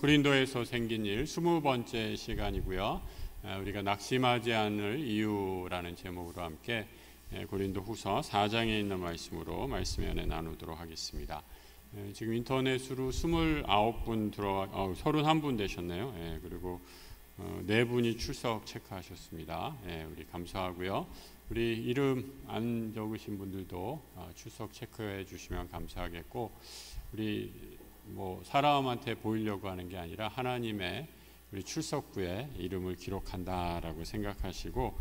고린도에서 생긴 일 20번째 시간이고요. 우리가 낙심하지 않을 이유라는 제목으로 함께 고린도 후서 4장에 있는 말씀으로 말씀의 은혜 나누도록 하겠습니다. 지금 인터넷으로 29분 31분 되셨네요. 그리고 4분이 출석 체크하셨습니다. 우리 감사하고요. 우리 이름 안 적으신 분들도 출석 체크해 주시면 감사하겠고, 우리 사람한테 보이려고 하는 게 아니라 하나님의 우리 출석부에 이름을 기록한다라고 생각하시고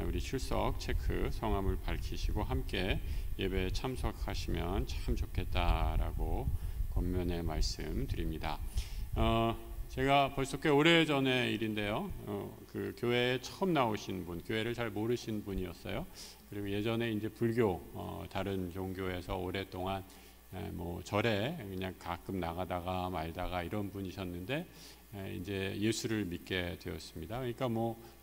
우리 출석 체크 성함을 밝히시고 함께 예배에 참석하시면 참 좋겠다라고 권면의 말씀 드립니다. 제가 벌써 꽤 오래전의 일인데요. 그 교회에 처음 나오신 분, 교회를 잘 모르신 분이었어요. 그리고 예전에 이제 불교 다른 종교에서 오랫동안 절에 그냥 가끔 나가다가 말다가 이런 분이셨는데 이제 예수를 믿게 되었습니다. 그러니까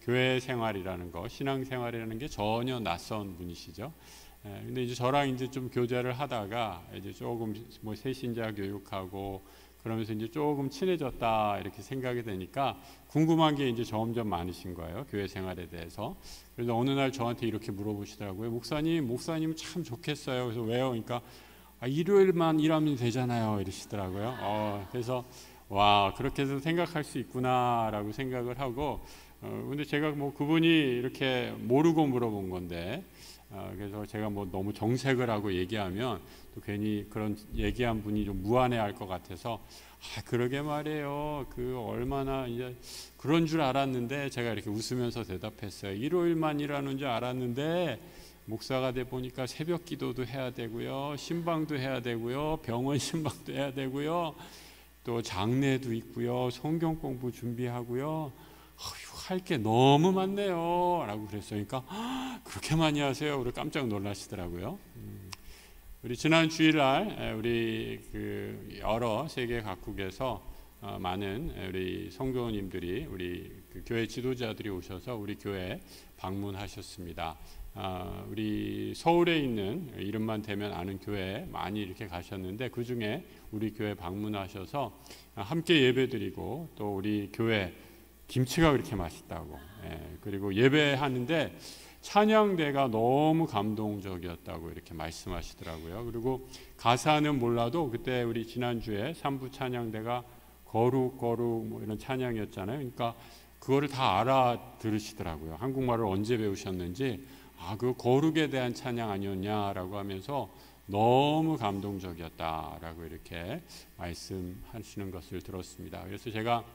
교회 생활이라는 거, 신앙 생활이라는 게 전혀 낯선 분이시죠. 근데 이제 저랑 이제 좀 교제를 하다가 이제 조금 새신자 교육하고 그러면서 이제 조금 친해졌다 이렇게 생각이 되니까 궁금한 게 이제 점점 많으신 거예요, 교회 생활에 대해서. 그래서 어느 날 저한테 이렇게 물어보시더라고요. 목사님 참 좋겠어요. 그래서 왜요? 그러니까 일요일만 일하면 되잖아요, 이러시더라고요. 그래서 와, 그렇게 해서 생각할 수 있구나라고 생각을 하고, 근데 제가 그분이 이렇게 모르고 물어본 건데, 그래서 제가 너무 정색을 하고 얘기하면 또 괜히 그런 얘기한 분이 좀 무안해할 것 같아서, 그러게 말이에요. 얼마나 이제 그런 줄 알았는데, 제가 이렇게 웃으면서 대답했어요. 일요일만 일하는 줄 알았는데 목사가 돼 보니까 새벽 기도도 해야 되고요, 신방도 해야 되고요, 병원 신방도 해야 되고요, 또 장례도 있고요, 성경 공부 준비하고요, 할 게 너무 많네요 라고 그랬어요. 그러니까 그렇게 많이 하세요? 우리 깜짝 놀라시더라고요. 우리 지난 주일날 우리 여러 세계 각국에서 많은 우리 성도님들이, 우리 교회 지도자들이 오셔서 우리 교회 방문하셨습니다. 우리 서울에 있는 이름만 대면 아는 교회 많이 이렇게 가셨는데, 그 중에 우리 교회 방문하셔서 함께 예배드리고, 또 우리 교회 김치가 그렇게 맛있다고, 그리고 예배하는데 찬양대가 너무 감동적이었다고 이렇게 말씀하시더라고요. 그리고 가사는 몰라도 그때 우리 지난주에 3부 찬양대가 거룩 이런 찬양이었잖아요. 그러니까 그거를 다 알아들으시더라고요. 한국말을 언제 배우셨는지, 그 거룩에 대한 찬양 아니었냐라고 하면서 너무 감동적이었다라고 이렇게 말씀하시는 것을 들었습니다. 그래서 제가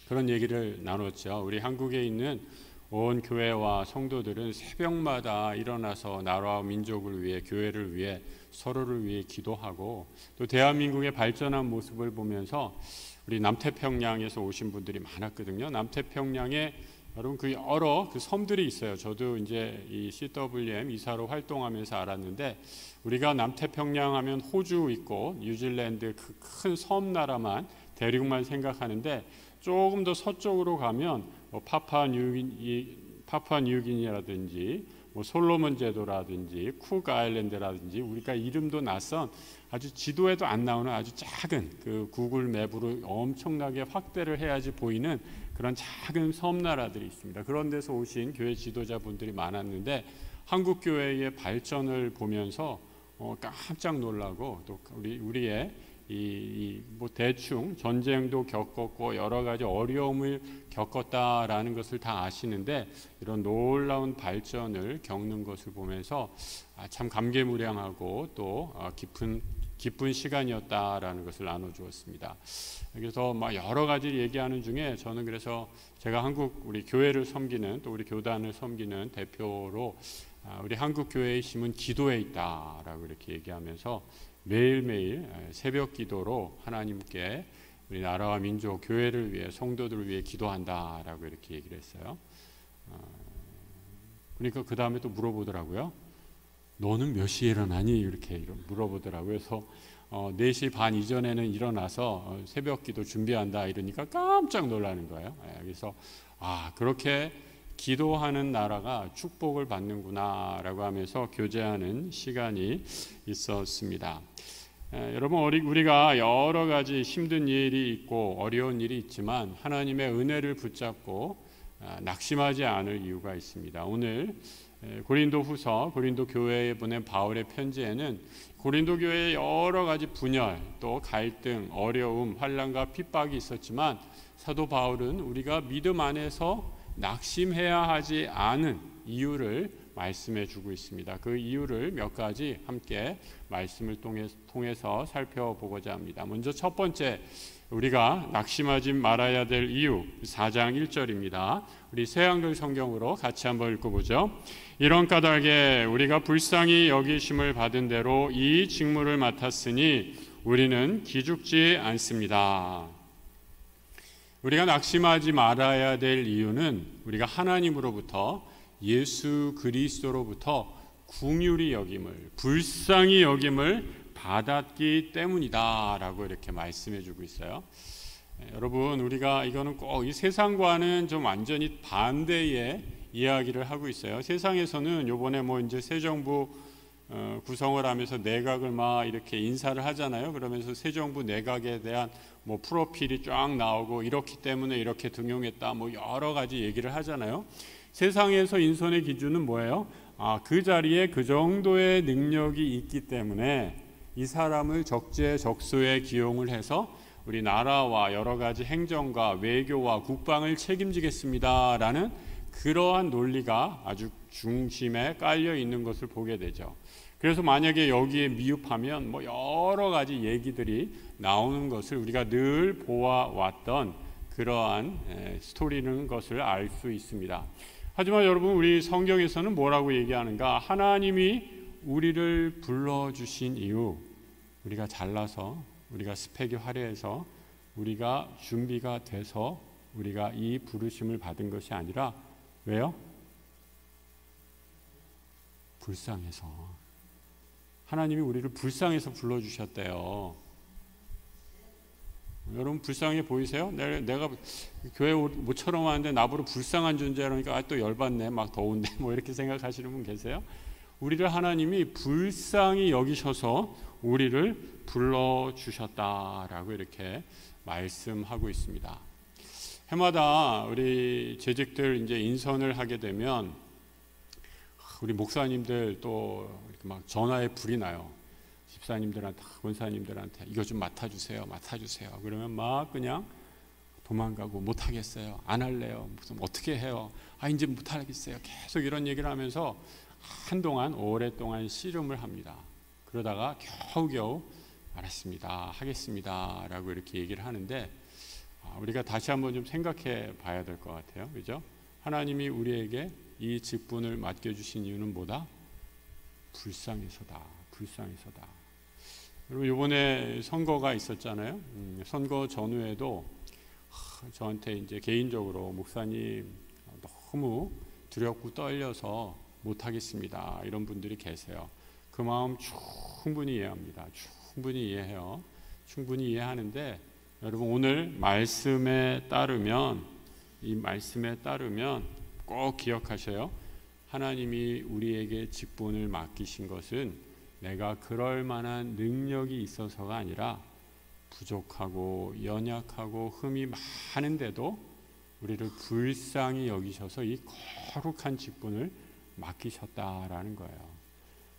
그런 얘기를 나눴죠. 우리 한국에 있는 온 교회와 성도들은 새벽마다 일어나서 나라와 민족을 위해, 교회를 위해, 서로를 위해 기도하고, 또 대한민국의 발전한 모습을 보면서, 우리 남태평양에서 오신 분들이 많았거든요. 남태평양에 여러분 여러 섬들이 있어요. 저도 이제 이 CWM 이사로 활동하면서 알았는데, 우리가 남태평양 하면 호주 있고 뉴질랜드 큰 섬 나라만, 대륙만 생각하는데, 조금 더 서쪽으로 가면 파푸아뉴기니라든지 솔로몬 제도라든지 쿡 아일랜드라든지, 우리가 이름도 낯선 아주 지도에도 안 나오는 아주 작은 구글 맵으로 엄청나게 확대를 해야지 보이는 그런 작은 섬나라들이 있습니다. 그런 데서 오신 교회 지도자분들이 많았는데, 한국 교회의 발전을 보면서 깜짝 놀라고, 또 우리의 대충 전쟁도 겪었고 여러 가지 어려움을 겪었다라는 것을 다 아시는데, 이런 놀라운 발전을 겪는 것을 보면서 참 감개무량하고 또 기쁜 시간이었다라는 것을 나눠주었습니다. 그래서 여러 가지 얘기하는 중에, 저는 그래서 제가 한국 우리 교회를 섬기는, 또 우리 교단을 섬기는 대표로 우리 한국 교회의 힘은 기도에 있다라고 이렇게 얘기하면서 매일매일 새벽 기도로 하나님께 우리 나라와 민족, 교회를 위해, 성도들을 위해 기도한다라고 이렇게 얘기를 했어요. 그러니까 그 다음에 또 물어보더라고요. 너는 몇 시에 일어나니? 이렇게 물어보더라고요. 그래서 4시 반 이전에는 일어나서 새벽 기도 준비한다 이러니까 깜짝 놀라는 거예요. 그래서 그렇게 기도하는 나라가 축복을 받는구나 라고 하면서 교제하는 시간이 있었습니다. 여러분, 우리가 여러 가지 힘든 일이 있고 어려운 일이 있지만 하나님의 은혜를 붙잡고 낙심하지 않을 이유가 있습니다. 오늘 고린도 후서, 고린도 교회에 보낸 바울의 편지에는 고린도 교회의 여러 가지 분열, 또 갈등, 어려움, 환난과 핍박이 있었지만 사도 바울은 우리가 믿음 안에서 낙심해야 하지 않은 이유를 말씀해 주고 있습니다. 그 이유를 몇 가지 함께 말씀을 통해서 살펴보고자 합니다. 먼저 첫 번째, 우리가 낙심하지 말아야 될 이유, 4장 1절입니다. 우리 새한글 성경으로 같이 한번 읽어보죠. 이런 까닭에 우리가 불쌍히 여기심을 받은 대로 이 직무를 맡았으니 우리는 기죽지 않습니다. 우리가 낙심하지 말아야 될 이유는 우리가 하나님으로부터, 예수 그리스도로부터 긍휼히 여김을, 불쌍히 여김을 받았기 때문이다 라고 이렇게 말씀해 주고 있어요. 여러분, 우리가 이거는 꼭 이 세상과는 좀 완전히 반대의 이야기를 하고 있어요. 세상에서는 요번에 이제 새 정부 구성을 하면서 내각을 막 이렇게 인사를 하잖아요. 그러면서 새 정부 내각에 대한 프로필이 쫙 나오고 이렇기 때문에 이렇게 등용했다 여러 가지 얘기를 하잖아요. 세상에서 인선의 기준은 뭐예요? 그 자리에 그 정도의 능력이 있기 때문에 이 사람을 적재적소에 기용을 해서 우리 나라와 여러 가지 행정과 외교와 국방을 책임지겠습니다라는 그러한 논리가 아주 중심에 깔려 있는 것을 보게 되죠. 그래서 만약에 여기에 미흡하면 여러 가지 얘기들이 나오는 것을 우리가 늘 보아왔던 그러한 스토리는 것을 알 수 있습니다. 하지만 여러분, 우리 성경에서는 뭐라고 얘기하는가? 하나님이 우리를 불러주신 이유, 우리가 잘나서, 우리가 스펙이 화려해서, 우리가 준비가 돼서 우리가 이 부르심을 받은 것이 아니라 왜요? 불쌍해서. 하나님이 우리를 불쌍해서 불러주셨대요. 여러분, 불쌍해 보이세요? 내가 교회 모처럼 왔는데 나보고 불쌍한 존재라니까 또 열받네, 막 더운데 이렇게 생각하시는 분 계세요? 우리를 하나님이 불쌍히 여기셔서 우리를 불러주셨다라고 이렇게 말씀하고 있습니다. 해마다 우리 재직들 이제 인선을 하게 되면 우리 목사님들 또 이렇게 막 전화에 불이 나요. 집사님들한테, 권사님들한테 이거 좀 맡아주세요. 그러면 막 그냥 도망가고 못하겠어요. 안 할래요. 무슨 어떻게 해요. 이제 못하겠어요. 계속 이런 얘기를 하면서 한동안 오랫동안 씨름을 합니다. 그러다가 겨우겨우 알았습니다. 하겠습니다. 라고 이렇게 얘기를 하는데 우리가 다시 한번 좀 생각해 봐야 될 것 같아요. 그죠? 하나님이 우리에게 이 직분을 맡겨주신 이유는 뭐다? 불쌍해서다. 여러분, 이번에 선거가 있었잖아요. 선거 전후에도 저한테 이제 개인적으로 목사님 너무 두렵고 떨려서 못하겠습니다. 이런 분들이 계세요. 그 마음 충분히 이해합니다. 충분히 이해해요. 충분히 이해하는데 여러분, 오늘 말씀에 따르면 꼭 기억하셔요. 하나님이 우리에게 직분을 맡기신 것은 내가 그럴 만한 능력이 있어서가 아니라 부족하고 연약하고 흠이 많은데도 우리를 불쌍히 여기셔서 이 거룩한 직분을 맡기셨다라는 거예요.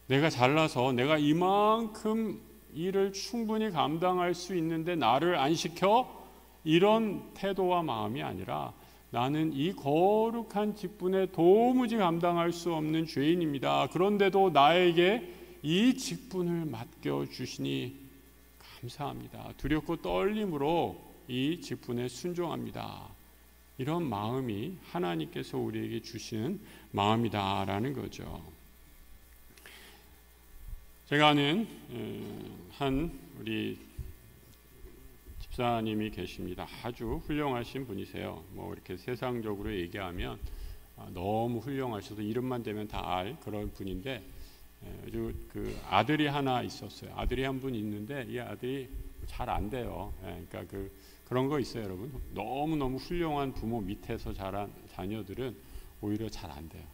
내가 잘나서 내가 이만큼 일을 충분히 감당할 수 있는데 나를 안 시켜? 이런 태도와 마음이 아니라 나는 이 거룩한 직분에 도무지 감당할 수 없는 죄인입니다. 그런데도 나에게 이 직분을 맡겨주시니 감사합니다. 두렵고 떨림으로 이 직분에 순종합니다. 이런 마음이 하나님께서 우리에게 주시는 마음이다라는 거죠. 제가 아는 한 우리 집사님이 계십니다. 아주 훌륭하신 분이세요. 이렇게 세상적으로 얘기하면 너무 훌륭하셔서 이름만 대면 다 알 그런 분인데 아주 그 아들이 하나 있었어요. 아들이 한 분 있는데 이 아들이 잘 안 돼요. 그러니까 그런 거 있어요, 여러분. 너무 훌륭한 부모 밑에서 자란 자녀들은 오히려 잘 안 돼요.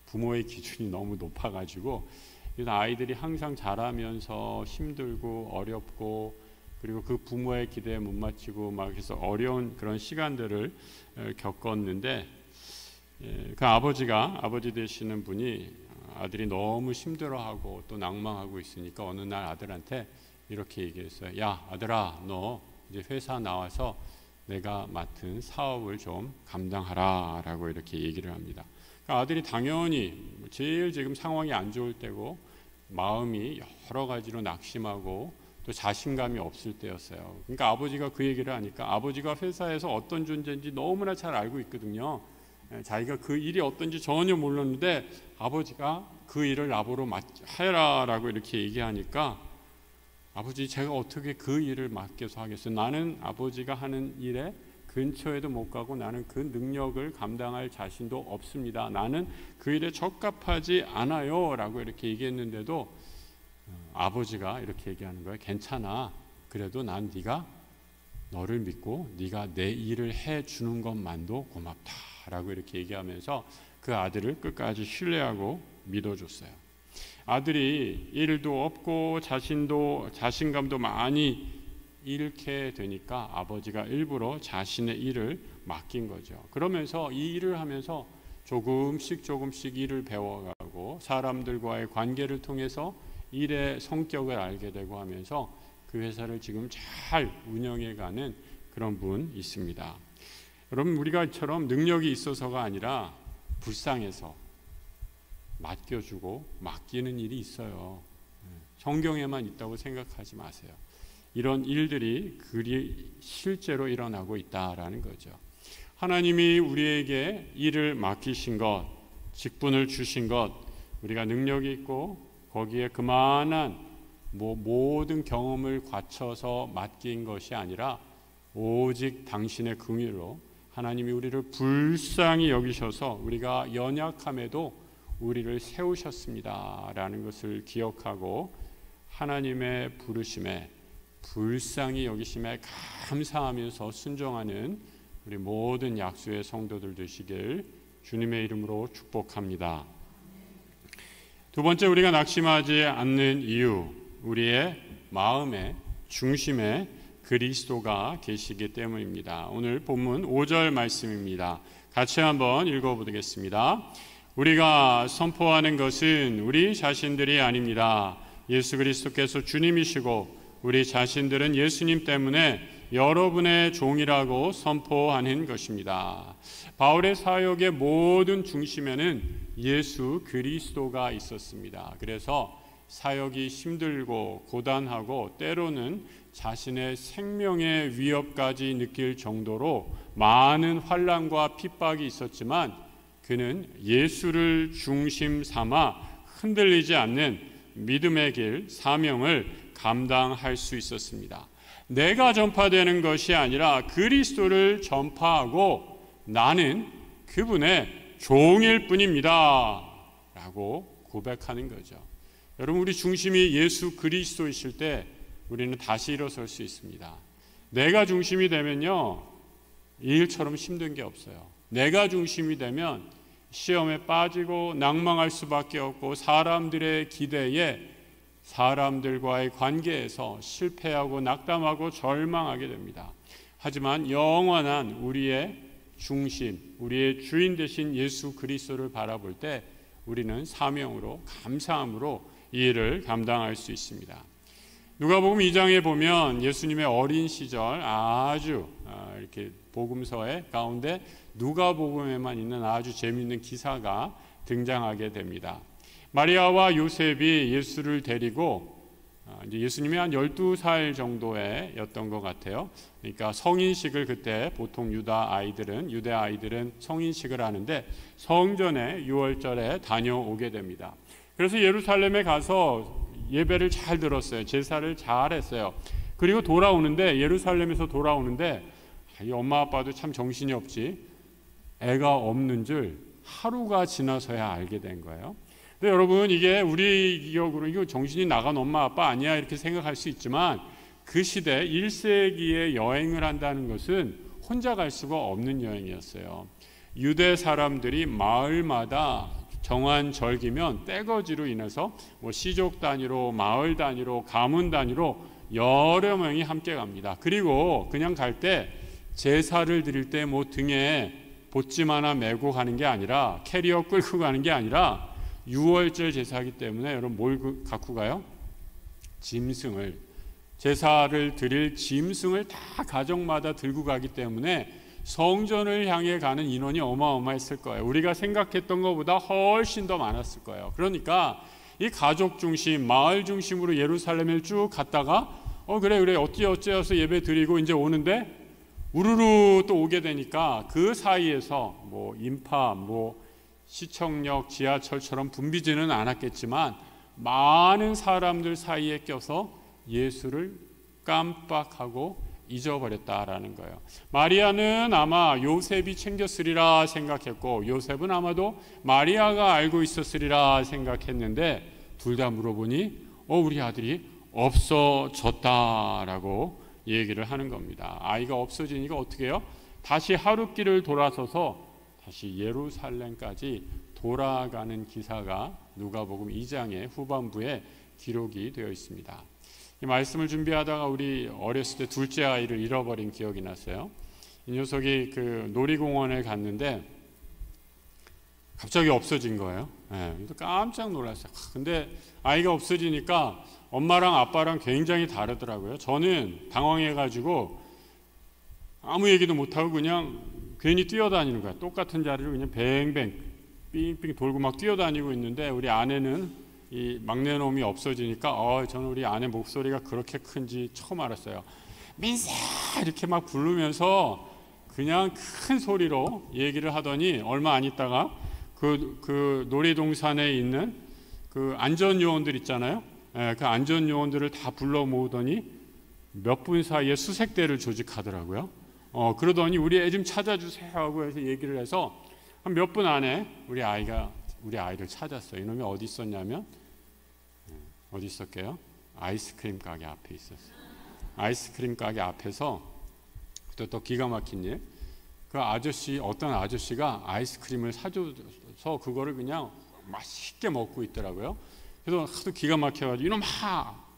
부모의 기준이 너무 높아가지고 그래서 아이들이 항상 자라면서 힘들고 어렵고 그리고 그 부모의 기대에 못 맞추고 막 해서 어려운 그런 시간들을 겪었는데 그 아버지 되시는 분이 아들이 너무 힘들어하고 또 낭망하고 있으니까 어느 날 아들한테 이렇게 얘기했어요. 야 아들아, 너 이제 회사 나와서 내가 맡은 사업을 좀 감당하라 라고 이렇게 얘기를 합니다. 그러니까 아들이 당연히 제일 지금 상황이 안 좋을 때고 마음이 여러 가지로 낙심하고 또 자신감이 없을 때였어요. 그러니까 아버지가 그 얘기를 하니까 아버지가 회사에서 어떤 존재인지 너무나 잘 알고 있거든요. 자기가 그 일이 어떤지 전혀 몰랐는데 아버지가 그 일을 나보러 해라 라고 이렇게 얘기하니까 아버지 제가 어떻게 그 일을 맡겨서 하겠어요. 나는 아버지가 하는 일에 근처에도 못 가고 나는 그 능력을 감당할 자신도 없습니다. 나는 그 일에 적합하지 않아요 라고 이렇게 얘기했는데도 아버지가 이렇게 얘기하는 거예요. 괜찮아. 그래도 난 네가 너를 믿고 네가 내 일을 해주는 것만도 고맙다 라고 이렇게 얘기하면서 그 아들을 끝까지 신뢰하고 믿어줬어요. 아들이 일도 없고 자신감도 많이 잃게 되니까 아버지가 일부러 자신의 일을 맡긴 거죠. 그러면서 이 일을 하면서 조금씩 일을 배워가고 사람들과의 관계를 통해서 일의 성격을 알게 되고 하면서 그 회사를 지금 잘 운영해가는 그런 분 있습니다. 여러분 우리가 이처럼 능력이 있어서가 아니라 불쌍해서 맡겨주고 맡기는 일이 있어요. 성경에만 있다고 생각하지 마세요. 이런 일들이 실제로 일어나고 있다라는 거죠. 하나님이 우리에게 일을 맡기신 것, 직분을 주신 것, 우리가 능력이 있고 거기에 그만한 모든 경험을 갖춰서 맡긴 것이 아니라 오직 당신의 긍휼로 하나님이 우리를 불쌍히 여기셔서 우리가 연약함에도 우리를 세우셨습니다 라는 것을 기억하고 하나님의 부르심에 불쌍히 여기심에 감사하면서 순종하는 우리 모든 약수의 성도들 되시길 주님의 이름으로 축복합니다. 두 번째, 우리가 낙심하지 않는 이유, 우리의 마음의 중심에 그리스도가 계시기 때문입니다. 오늘 본문 5절 말씀입니다. 같이 한번 읽어보겠습니다. 우리가 선포하는 것은 우리 자신들이 아닙니다. 예수 그리스도께서 주님이시고 우리 자신들은 예수님 때문에 여러분의 종이라고 선포하는 것입니다. 바울의 사역의 모든 중심에는 예수 그리스도가 있었습니다. 그래서 사역이 힘들고 고단하고 때로는 자신의 생명의 위협까지 느낄 정도로 많은 환난과 핍박이 있었지만 그는 예수를 중심 삼아 흔들리지 않는 믿음의 길, 사명을 감당할 수 있었습니다. 내가 전파되는 것이 아니라 그리스도를 전파하고 나는 그분의 종일 뿐입니다 라고 고백하는 거죠. 여러분 우리 중심이 예수 그리스도이실 때 우리는 다시 일어설 수 있습니다. 내가 중심이 되면요 이 일처럼 힘든 게 없어요. 내가 중심이 되면 시험에 빠지고 낭망할 수밖에 없고 사람들의 기대에 사람들과의 관계에서 실패하고 낙담하고 절망하게 됩니다. 하지만 영원한 우리의 중심, 우리의 주인 되신 예수 그리스도를 바라볼 때 우리는 사명으로 감사함으로 이 일을 감당할 수 있습니다. 누가복음 2장에 보면 예수님의 어린 시절 아주 이렇게 복음서의 가운데 누가복음에만 있는 아주 재미있는 기사가 등장하게 됩니다. 마리아와 요셉이 예수를 데리고 이제 예수님이 한 12살 정도였던 것 같아요. 그러니까 성인식을 그때 보통 유대 아이들은 성인식을 하는데 성전에 6월절에 다녀오게 됩니다. 그래서 예루살렘에 가서 예배를 잘 들었어요. 제사를 잘 했어요. 그리고 예루살렘에서 돌아오는데 이 엄마 아빠도 참 정신이 없지. 애가 없는 줄 하루가 지나서야 알게 된 거예요. 근데 여러분 이게 우리 기억으로 이거 정신이 나간 엄마 아빠 아니야 이렇게 생각할 수 있지만 그 시대 1세기에 여행을 한다는 것은 혼자 갈 수가 없는 여행이었어요. 유대 사람들이 마을마다 정한 절기면 떼거지로 인해서 뭐 시족 단위로, 마을 단위로, 가문 단위로 여러 명이 함께 갑니다. 그리고 그냥 갈 때 제사를 드릴 때 뭐 등에 보찜 하나 메고 가는 게 아니라, 캐리어 끌고 가는 게 아니라, 유월절 제사이기 때문에 여러분 뭘 갖고 가요? 짐승을, 제사를 드릴 짐승을 다 가정마다 들고 가기 때문에 성전을 향해 가는 인원이 어마어마했을 거예요. 우리가 생각했던 것보다 훨씬 더 많았을 거예요. 그러니까 이 가족 중심, 마을 중심으로 예루살렘을 쭉 갔다가 그래 어찌어찌해서 예배 드리고 이제 오는데 우르르 또 오게 되니까 그 사이에서 뭐 인파, 뭐 시청역, 지하철처럼 붐비지는 않았겠지만 많은 사람들 사이에 껴서 예수를 깜빡하고 잊어버렸다라는 거예요. 마리아는 아마 요셉이 챙겼으리라 생각했고, 요셉은 아마도 마리아가 알고 있었으리라 생각했는데, 둘 다 물어보니 우리 아들이 없어졌다라고 얘기를 하는 겁니다. 아이가 없어지니까 어떻게 해요? 다시 하룻길을 돌아서서 다시 예루살렘까지 돌아가는 기사가 누가복음 2장의 후반부에 기록이 되어 있습니다. 이 말씀을 준비하다가 우리 어렸을 때 둘째 아이를 잃어버린 기억이 났어요. 이 녀석이 그 놀이공원에 갔는데 갑자기 없어진 거예요. 그래서 깜짝 놀랐어요. 근데 아이가 없어지니까 엄마랑 아빠랑 굉장히 다르더라고요. 저는 당황해가지고 아무 얘기도 못하고 그냥 괜히 뛰어다니는 거야. 똑같은 자리를 그냥 뱅뱅 삥삥 돌고 막 뛰어다니고 있는데, 우리 아내는 이 막내 놈이 없어지니까 저는 우리 아내 목소리가 그렇게 큰지 처음 알았어요. 민세 이렇게 막 부르면서 그냥 큰 소리로 얘기를 하더니 얼마 안 있다가 그 놀이동산에 있는 그 안전요원들 있잖아요. 그 안전요원들을 다 불러 모으더니 몇 분 사이에 수색대를 조직하더라고요. 그러더니 우리 애 좀 찾아주세요 하고 해서 얘기를 해서 한 몇 분 안에 우리 아이를 찾았어요. 이놈이 어디 있었냐면, 어디 있었게요? 아이스크림 가게 앞에 있었어요. 아이스크림 가게 앞에서 또 기가 막힌 일, 그 어떤 아저씨가 아이스크림을 사줘서 그거를 그냥 맛있게 먹고 있더라고요. 그래서 하도 기가 막혀가지고 이놈아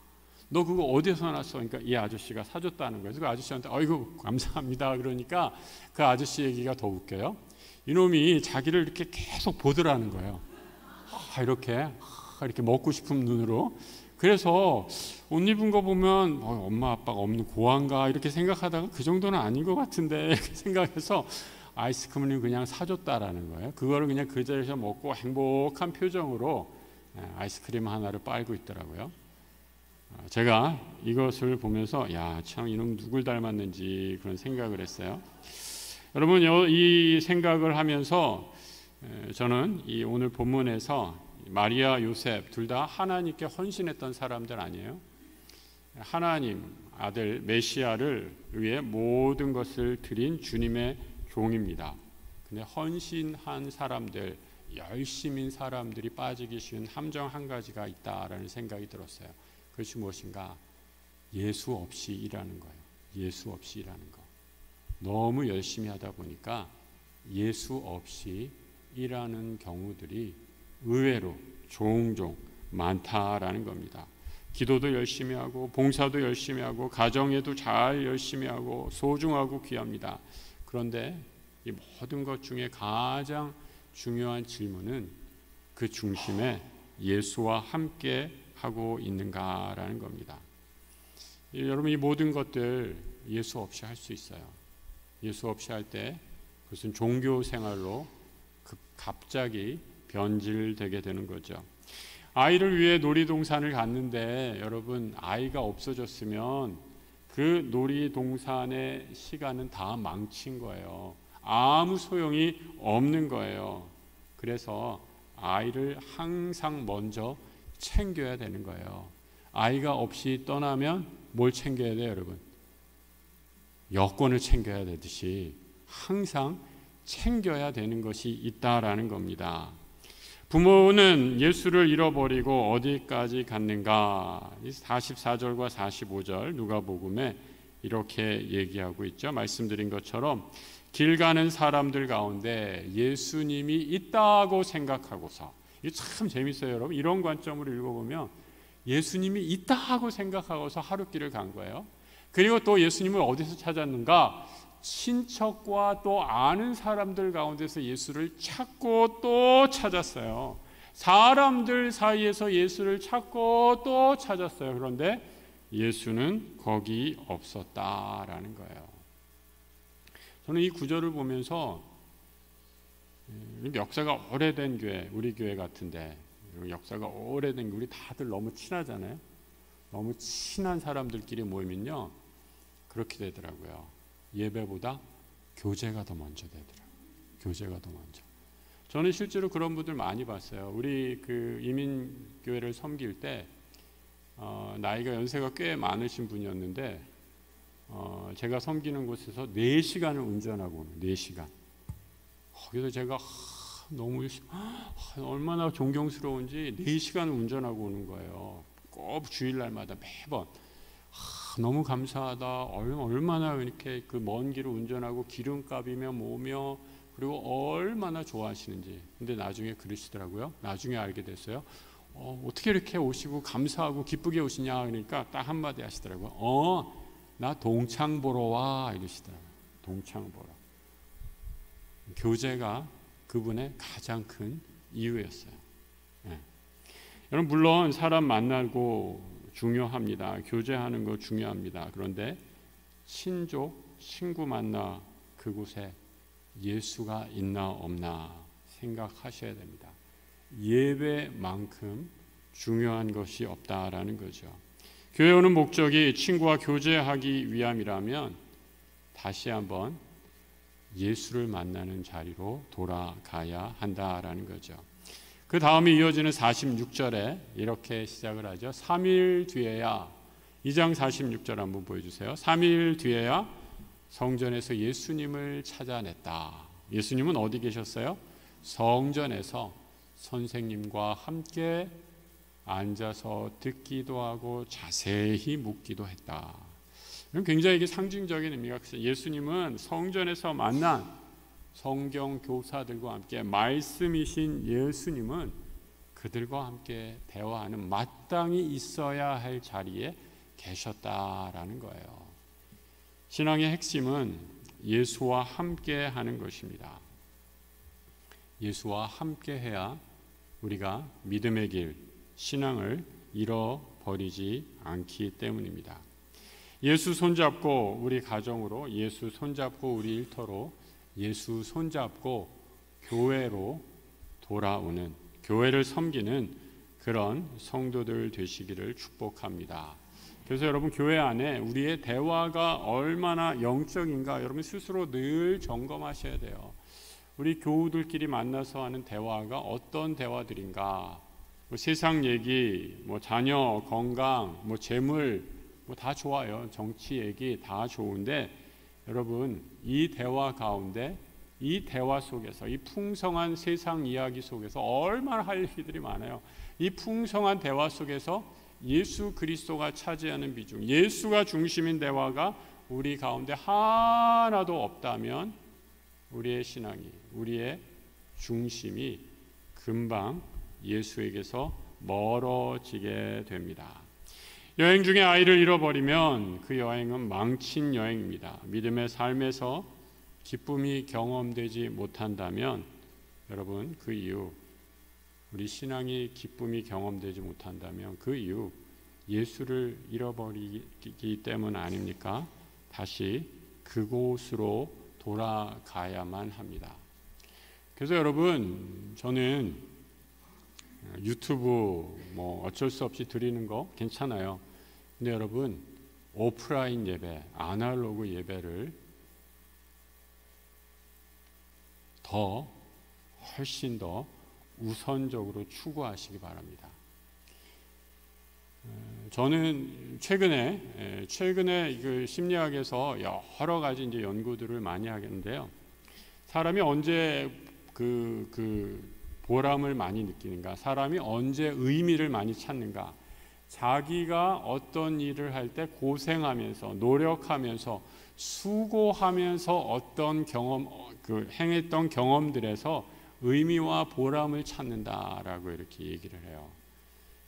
너 그거 어디서 났어? 그러니까 이 아저씨가 사줬다는 거예요. 그래서 그 아저씨한테 아이고 감사합니다. 그러니까 그 아저씨 얘기가 더 웃겨요. 이놈이 자기를 이렇게 계속 보더라는 거예요. 이렇게 먹고 싶은 눈으로. 그래서 옷 입은 거 보면 엄마 아빠가 없는 고아인가 이렇게 생각하다가 그 정도는 아닌 것 같은데 이렇게 생각해서 아이스크림을 그냥 사줬다라는 거예요. 그거를 그냥 그 자리에서 먹고 행복한 표정으로 아이스크림 하나를 빨고 있더라고요. 제가 이것을 보면서 참 이놈 누굴 닮았는지 그런 생각을 했어요. 여러분, 이 생각을 하면서 저는 이 오늘 본문에서 마리아, 요셉 둘 다 하나님께 헌신했던 사람들 아니에요? 하나님 아들 메시아를 위해 모든 것을 드린 주님의 종입니다. 근데 헌신한 사람들, 열심인 사람들이 빠지기 쉬운 함정 한 가지가 있다라는 생각이 들었어요. 그것이 무엇인가? 예수 없이 일하는 거예요. 예수 없이 일하는 거. 너무 열심히 하다 보니까 예수 없이 일하는 경우들이 의외로 종종 많다라는 겁니다. 기도도 열심히 하고 봉사도 열심히 하고 가정에도 잘 열심히 하고 소중하고 귀합니다. 그런데 이 모든 것 중에 가장 중요한 질문은 그 중심에 예수와 함께 하고 있는가라는 겁니다. 여러분, 이 모든 것들 예수 없이 할 수 있어요. 예수 없이 할 때 그것은 종교 생활로 갑자기 변질되게 되는 거죠. 아이를 위해 놀이동산을 갔는데 여러분, 아이가 없어졌으면 그 놀이동산의 시간은 다 망친 거예요. 아무 소용이 없는 거예요. 그래서 아이를 항상 먼저 챙겨야 되는 거예요. 아이가 없이 떠나면 뭘 챙겨야 돼요, 여러분? 여권을 챙겨야 되듯이 항상 챙겨야 되는 것이 있다라는 겁니다. 부모는 예수를 잃어버리고 어디까지 갔는가? 44절과 45절 누가복음에 이렇게 얘기하고 있죠. 말씀드린 것처럼 길 가는 사람들 가운데 예수님이 있다고 생각하고서, 이게 참 재밌어요, 여러분. 이런 관점으로 읽어보면 예수님이 있다고 생각하고서 하루길을 간 거예요. 그리고 또 예수님을 어디서 찾았는가? 친척과 또 아는 사람들 가운데서 예수를 찾고 또 찾았어요. 사람들 사이에서 예수를 찾고 또 찾았어요. 그런데 예수는 거기 없었다라는 거예요. 저는 이 구절을 보면서 역사가 오래된 교회, 우리 교회 같은데 역사가 오래된 우리 다들 너무 친하잖아요. 너무 친한 사람들끼리 모이면요 그렇게 되더라고요. 예배보다 교제가 더 먼저 되더라고요. 교제가 더 먼저. 저는 실제로 그런 분들 많이 봤어요. 우리 그 이민교회를 섬길 때 나이가 연세가 꽤 많으신 분이었는데 제가 섬기는 곳에서 4시간을 운전하고 오는 4시간. 거기서 제가 너무 얼마나 존경스러운지 4시간을 운전하고 오는 거예요. 꼭 주일날마다 매번. 너무 감사하다. 얼마나 이렇게 그 먼 길을 운전하고 기름값이며 뭐며 그리고 얼마나 좋아하시는지. 근데 나중에 그러시더라고요. 나중에 알게 됐어요. 어떻게 이렇게 오시고 감사하고 기쁘게 오시냐 그러니까 딱 한마디 하시더라고요. 나 동창 보러 와 이러시더라고요. 동창 보러. 교제가 그분의 가장 큰 이유였어요. 네. 여러분 물론 사람 만나고 중요합니다. 교제하는 거 중요합니다. 그런데 친족, 친구 만나 그곳에 예수가 있나 없나 생각하셔야 됩니다. 예배만큼 중요한 것이 없다라는 거죠. 교회 오는 목적이 친구와 교제하기 위함이라면 다시 한번 예수를 만나는 자리로 돌아가야 한다라는 거죠. 그 다음에 이어지는 46절에 이렇게 시작을 하죠. 3일 뒤에야, 2장 46절 한번 보여주세요. 3일 뒤에야 성전에서 예수님을 찾아냈다. 예수님은 어디 계셨어요? 성전에서 선생님과 함께 앉아서 듣기도 하고 자세히 묻기도 했다. 굉장히 이게 상징적인 의미가 있어요. 예수님은 성전에서 만난 성경 교사들과 함께 말씀이신 예수님은 그들과 함께 대화하는 마땅히 있어야 할 자리에 계셨다라는 거예요. 신앙의 핵심은 예수와 함께 하는 것입니다. 예수와 함께 해야 우리가 믿음의 길, 신앙을 잃어버리지 않기 때문입니다. 예수 손잡고 우리 가정으로, 예수 손잡고 우리 일터로, 예수 손잡고 교회로 돌아오는, 교회를 섬기는 그런 성도들 되시기를 축복합니다. 그래서 여러분 교회 안에 우리의 대화가 얼마나 영적인가 여러분 스스로 늘 점검하셔야 돼요. 우리 교우들끼리 만나서 하는 대화가 어떤 대화들인가? 세상 얘기, 자녀, 건강, 재물 다 좋아요. 정치 얘기 다 좋은데 여러분 이 대화 가운데 이 대화 속에서 이 풍성한 세상 이야기 속에서 얼마나 할 얘기들이 많아요. 이 풍성한 대화 속에서 예수 그리스도가 차지하는 비중, 예수가 중심인 대화가 우리 가운데 하나도 없다면 우리의 신앙이, 우리의 중심이 금방 예수에게서 멀어지게 됩니다. 여행 중에 아이를 잃어버리면 그 여행은 망친 여행입니다. 믿음의 삶에서 기쁨이 경험되지 못한다면 여러분 그 이유, 우리 신앙이 기쁨이 경험되지 못한다면 그 이유 예수를 잃어버리기 때문 아닙니까? 다시 그곳으로 돌아가야만 합니다. 그래서 여러분 저는 유튜브 어쩔 수 없이 드리는 거 괜찮아요. 근데 여러분 오프라인 예배, 아날로그 예배를 훨씬 더 우선적으로 추구하시기 바랍니다. 저는 최근에 그 심리학에서 여러 가지 이제 연구들을 많이 하겠는데요. 사람이 언제 그 보람을 많이 느끼는가, 사람이 언제 의미를 많이 찾는가, 자기가 어떤 일을 할 때 고생하면서 노력하면서 수고하면서 어떤 경험, 행했던 경험들에서 의미와 보람을 찾는다라고 이렇게 얘기를 해요.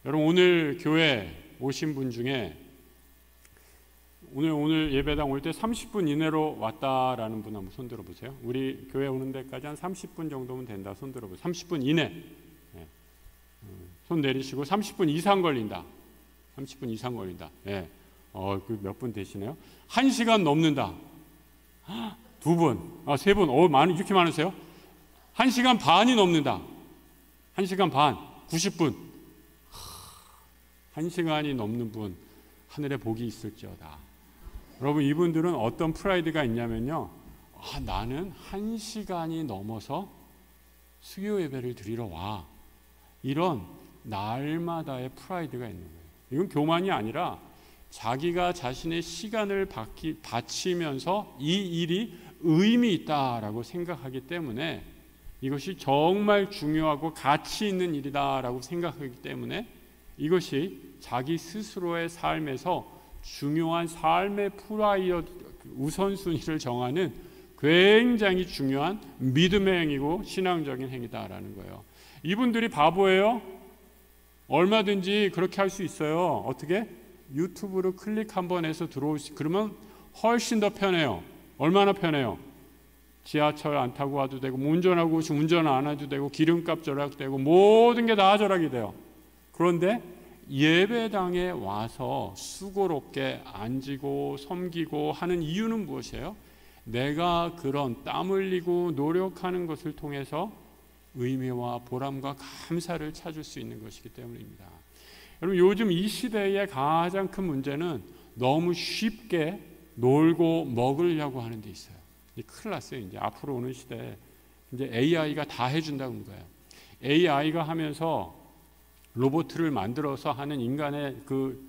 여러분, 오늘 교회 오신 분 중에 오늘 예배당 올 때 30분 이내로 왔다라는 분 한번 손 들어보세요. 우리 교회 오는 데까지 한 30분 정도면 된다. 손 들어보세요. 30분 이내. 손 내리시고 30분 이상 걸린다. 30분 이상 걸린다. 예. 그 몇 분 되시네요? 1시간 넘는다. 2분, 3분, 많이, 이렇게 많으세요? 1시간 반이 넘는다. 1시간 반, 90분. 1시간이 넘는 분, 하늘에 복이 있을지어다. 여러분, 이분들은 어떤 프라이드가 있냐면요. 나는 1시간이 넘어서 수요 예배를 드리러 와. 이런 날마다의 프라이드가 있는 거예요. 이건 교만이 아니라 자기가 자신의 시간을 바치면서 이 일이 의미 있다라고 생각하기 때문에 이것이 정말 중요하고 가치 있는 일이다라고 생각하기 때문에 이것이 자기 스스로의 삶에서 중요한 삶의 우선순위를 정하는 굉장히 중요한 믿음의 행위고 신앙적인 행위다라는 거예요. 이분들이 바보예요? 얼마든지 그렇게 할 수 있어요. 어떻게? 유튜브로 클릭 한번 해서 그러면 훨씬 더 편해요. 얼마나 편해요? 지하철 안 타고 와도 되고, 운전하고 운전 안 해도 되고, 기름값 절약되고, 모든 게 다 절약이 돼요. 그런데 예배당에 와서 수고롭게 앉고 섬기고 하는 이유는 무엇이에요? 내가 그런 땀 흘리고 노력하는 것을 통해서 의미와 보람과 감사를 찾을 수 있는 것이기 때문입니다. 여러분, 요즘 이 시대의 가장 큰 문제는 너무 쉽게 놀고 먹으려고 하는 데 있어요. 큰일 났어요. 이제 앞으로 오는 시대에 이제 AI가 다 해준다는 거예요. AI가 하면서 로봇을 만들어서 하는 인간의 그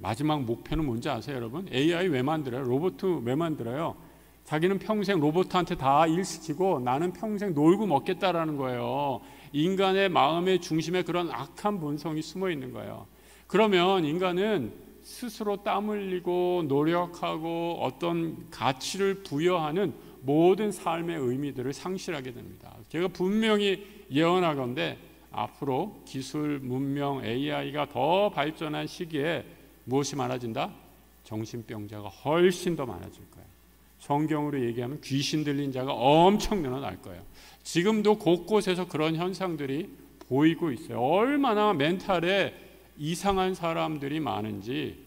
마지막 목표는 뭔지 아세요, 여러분? AI 왜 만들어요? 로봇 왜 만들어요? 자기는 평생 로봇한테 다 일 시키고 나는 평생 놀고 먹겠다라는 거예요. 인간의 마음의 중심에 그런 악한 본성이 숨어 있는 거예요. 그러면 인간은 스스로 땀 흘리고 노력하고 어떤 가치를 부여하는 모든 삶의 의미들을 상실하게 됩니다. 제가 분명히 예언하건대 앞으로 기술, 문명, AI가 더 발전한 시기에 무엇이 많아진다? 정신병자가 훨씬 더 많아질 거예요. 성경으로 얘기하면 귀신 들린 자가 엄청 늘어날 거예요. 지금도 곳곳에서 그런 현상들이 보이고 있어요. 얼마나 멘탈에 이상한 사람들이 많은지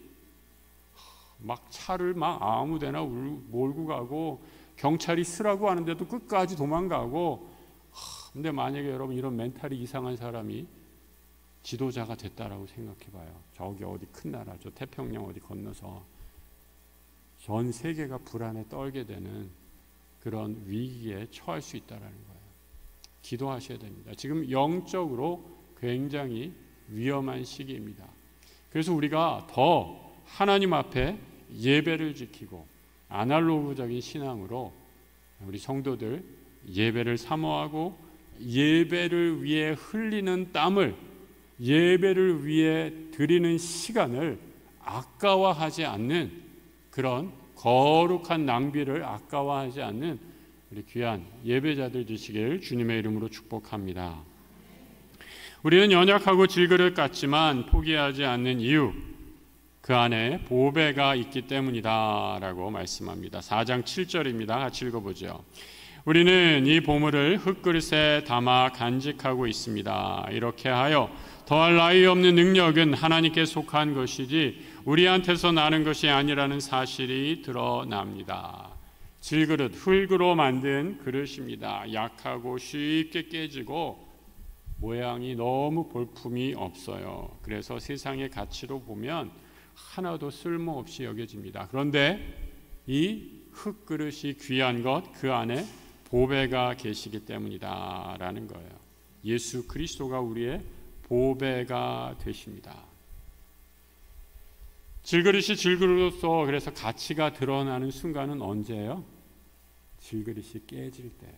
막 차를 막 아무데나 몰고 가고 경찰이 쓰라고 하는데도 끝까지 도망가고. 근데 만약에 여러분 이런 멘탈이 이상한 사람이 지도자가 됐다라고 생각해 봐요. 저기 어디 큰 나라, 저 태평양 어디 건너서 전 세계가 불안에 떨게 되는 그런 위기에 처할 수 있다라는 거예요. 기도하셔야 됩니다. 지금 영적으로 굉장히 위험한 시기입니다. 그래서 우리가 더 하나님 앞에 예배를 지키고 아날로그적인 신앙으로 우리 성도들 예배를 사모하고 예배를 위해 흘리는 땀을, 예배를 위해 드리는 시간을 아까워하지 않는 그런 거룩한 낭비를 아까워하지 않는 우리 귀한 예배자들 되시길 주님의 이름으로 축복합니다. 우리는 연약하고 질그릇 같지만 포기하지 않는 이유, 그 안에 보배가 있기 때문이다 라고 말씀합니다. 4장 7절입니다. 같이 읽어보죠. 우리는 이 보물을 흙그릇에 담아 간직하고 있습니다. 이렇게 하여 더할 나위 없는 능력은 하나님께 속한 것이지 우리한테서 나는 것이 아니라는 사실이 드러납니다. 질그릇, 흙으로 만든 그릇입니다. 약하고 쉽게 깨지고 모양이 너무 볼품이 없어요. 그래서 세상의 가치로 보면 하나도 쓸모없이 여겨집니다. 그런데 이 흙그릇이 귀한 것, 그 안에 보배가 계시기 때문이다 라는 거예요. 예수 그리스도가 우리의 보배가 되십니다. 질그릇이 질그릇으로서 그래서 가치가 드러나는 순간은 언제예요? 질그릇이 깨질 때예요.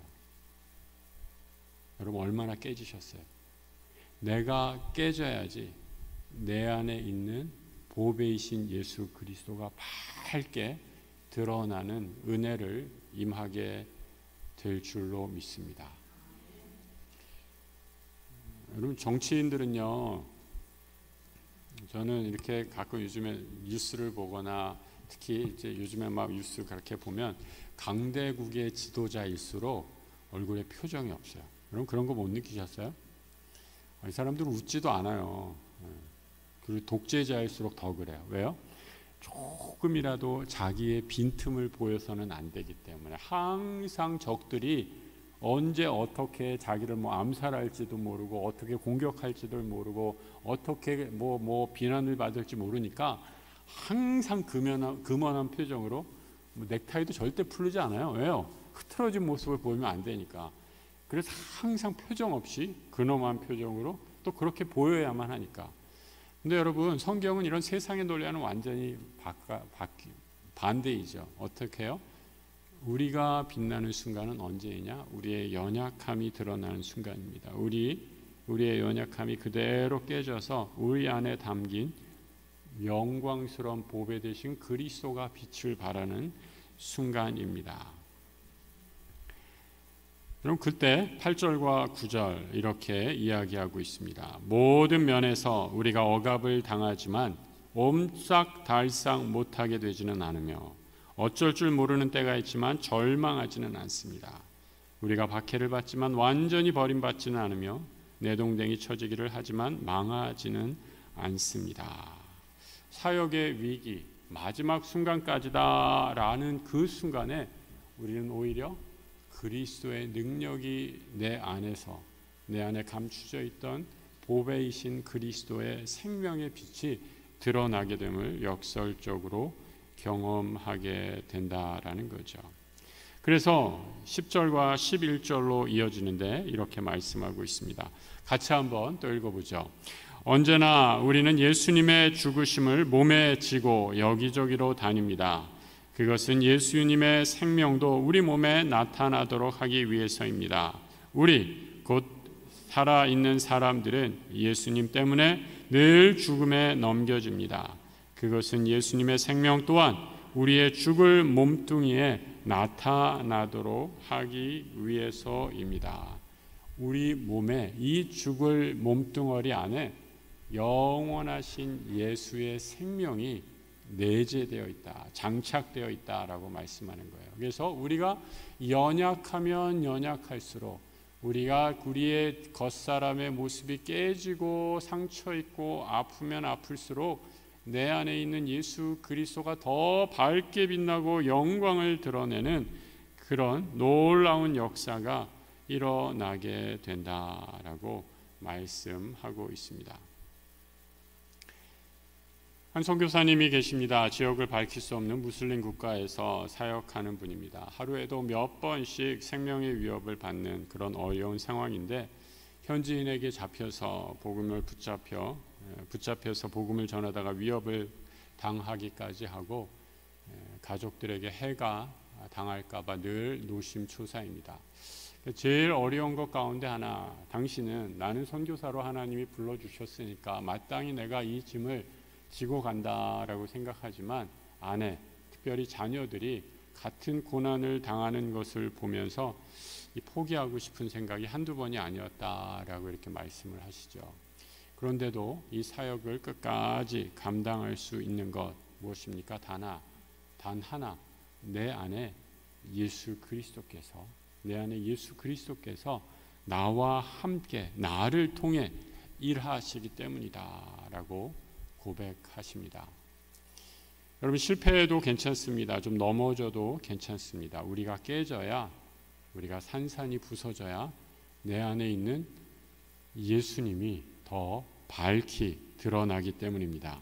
여러분 얼마나 깨지셨어요? 내가 깨져야지 내 안에 있는 보배이신 예수 그리스도가 밝게 드러나는 은혜를 임하게 될 줄로 믿습니다. 여러분, 정치인들은요, 저는 이렇게 가끔 요즘에 뉴스를 보거나 특히 이제 요즘에 막 뉴스 그렇게 보면 강대국의 지도자일수록 얼굴에 표정이 없어요. 여러분, 그런 거 못 느끼셨어요? 이 사람들은 웃지도 않아요. 그리고 독재자일수록 더 그래요. 왜요? 조금이라도 자기의 빈틈을 보여서는 안 되기 때문에 항상 적들이 언제 어떻게 자기를 암살할지도 모르고 어떻게 공격할지도 모르고 어떻게 비난을 받을지 모르니까 항상 금연한 표정으로 넥타이도 절대 풀리지 않아요. 왜요? 흐트러진 모습을 보이면 안 되니까. 그래서 항상 표정 없이 근엄한 표정으로 또 그렇게 보여야만 하니까. 근데 여러분, 성경은 이런 세상의 논리와는 완전히 반대이죠. 어떻게 해요? 우리가 빛나는 순간은 언제이냐? 우리의 연약함이 드러나는 순간입니다. 우리의 연약함이 그대로 깨져서 우리 안에 담긴 영광스러운 보배 되신 그리스도가 빛을 발하는 순간입니다. 그럼 그때 8절과 9절 이렇게 이야기하고 있습니다. 모든 면에서 우리가 억압을 당하지만 옴짝달싹 못하게 되지는 않으며 어쩔 줄 모르는 때가 있지만 절망하지는 않습니다. 우리가 박해를 받지만 완전히 버림받지는 않으며 내동댕이 쳐지기를 하지만 망하지는 않습니다. 사역의 위기, 마지막 순간까지다 라는 그 순간에 우리는 오히려 그리스도의 능력이 내 안에 감추져 있던 보배이신 그리스도의 생명의 빛이 드러나게 됨을 역설적으로 경험하게 된다라는 거죠. 그래서 10절과 11절로 이어지는데 이렇게 말씀하고 있습니다. 같이 한번 또 읽어보죠. 언제나 우리는 예수님의 죽으심을 몸에 지고 여기저기로 다닙니다. 그것은 예수님의 생명도 우리 몸에 나타나도록 하기 위해서입니다. 우리 곧 살아있는 사람들은 예수님 때문에 늘 죽음에 넘겨집니다. 그것은 예수님의 생명 또한 우리의 죽을 몸뚱이에 나타나도록 하기 위해서입니다. 우리 몸에 이 죽을 몸뚱어리 안에 영원하신 예수의 생명이 내재되어 있다, 장착되어 있다라고 말씀하는 거예요. 그래서 우리가 연약하면 연약할수록 우리의 겉사람의 모습이 깨지고 상처 있고 아프면 아플수록 내 안에 있는 예수 그리스도가 더 밝게 빛나고 영광을 드러내는 그런 놀라운 역사가 일어나게 된다라고 말씀하고 있습니다. 한 선교사님이 계십니다. 지역을 밝힐 수 없는 무슬림 국가에서 사역하는 분입니다. 하루에도 몇 번씩 생명의 위협을 받는 그런 어려운 상황인데 현지인에게 잡혀서 붙잡혀서 복음을 전하다가 위협을 당하기까지 하고 가족들에게 해가 당할까 봐 늘 노심초사입니다. 제일 어려운 것 가운데 하나, 당신은 나는 선교사로 하나님이 불러주셨으니까 마땅히 내가 이 짐을 지고 간다라고 생각하지만 아내, 특별히 자녀들이 같은 고난을 당하는 것을 보면서 포기하고 싶은 생각이 한두 번이 아니었다라고 이렇게 말씀을 하시죠. 그런데도 이 사역을 끝까지 감당할 수 있는 것 무엇입니까? 단 하나, 내 안에 예수 그리스도께서 나와 함께 나를 통해 일하시기 때문이다라고 고백하십니다. 여러분, 실패해도 괜찮습니다. 좀 넘어져도 괜찮습니다. 우리가 깨져야, 우리가 산산이 부서져야 내 안에 있는 예수님이 더 밝히 드러나기 때문입니다.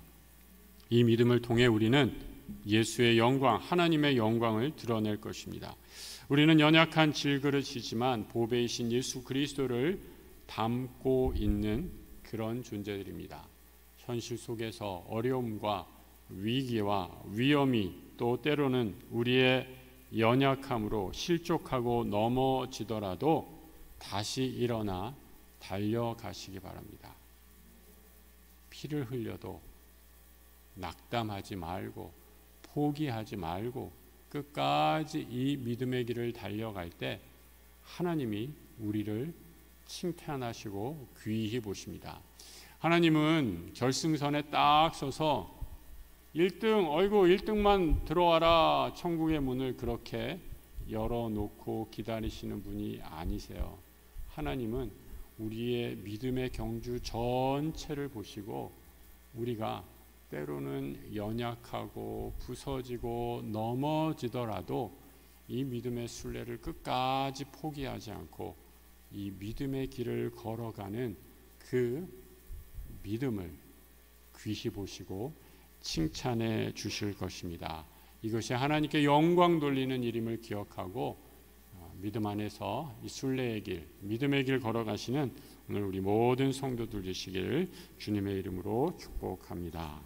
이 믿음을 통해 우리는 예수의 영광, 하나님의 영광을 드러낼 것입니다. 우리는 연약한 질그릇이지만 보배이신 예수 그리스도를 담고 있는 그런 존재들입니다. 현실 속에서 어려움과 위기와 위험이 또 때로는 우리의 연약함으로 실족하고 넘어지더라도 다시 일어나 달려가시기 바랍니다. 피를 흘려도 낙담하지 말고 포기하지 말고 끝까지 이 믿음의 길을 달려갈 때 하나님이 우리를 칭찬하시고 귀히 보십니다. 하나님은 결승선에 딱 서서 1등, 어이구 1등만 들어와라 천국의 문을 그렇게 열어놓고 기다리시는 분이 아니세요. 하나님은 우리의 믿음의 경주 전체를 보시고 우리가 때로는 연약하고 부서지고 넘어지더라도 이 믿음의 순례를 끝까지 포기하지 않고 이 믿음의 길을 걸어가는 그 믿음을 귀히 보시고 칭찬해 주실 것입니다. 이것이 하나님께 영광 돌리는 일임을 기억하고 믿음 안에서 이 순례의 길, 믿음의 길 걸어가시는 오늘 우리 모든 성도들 되시길 주님의 이름으로 축복합니다.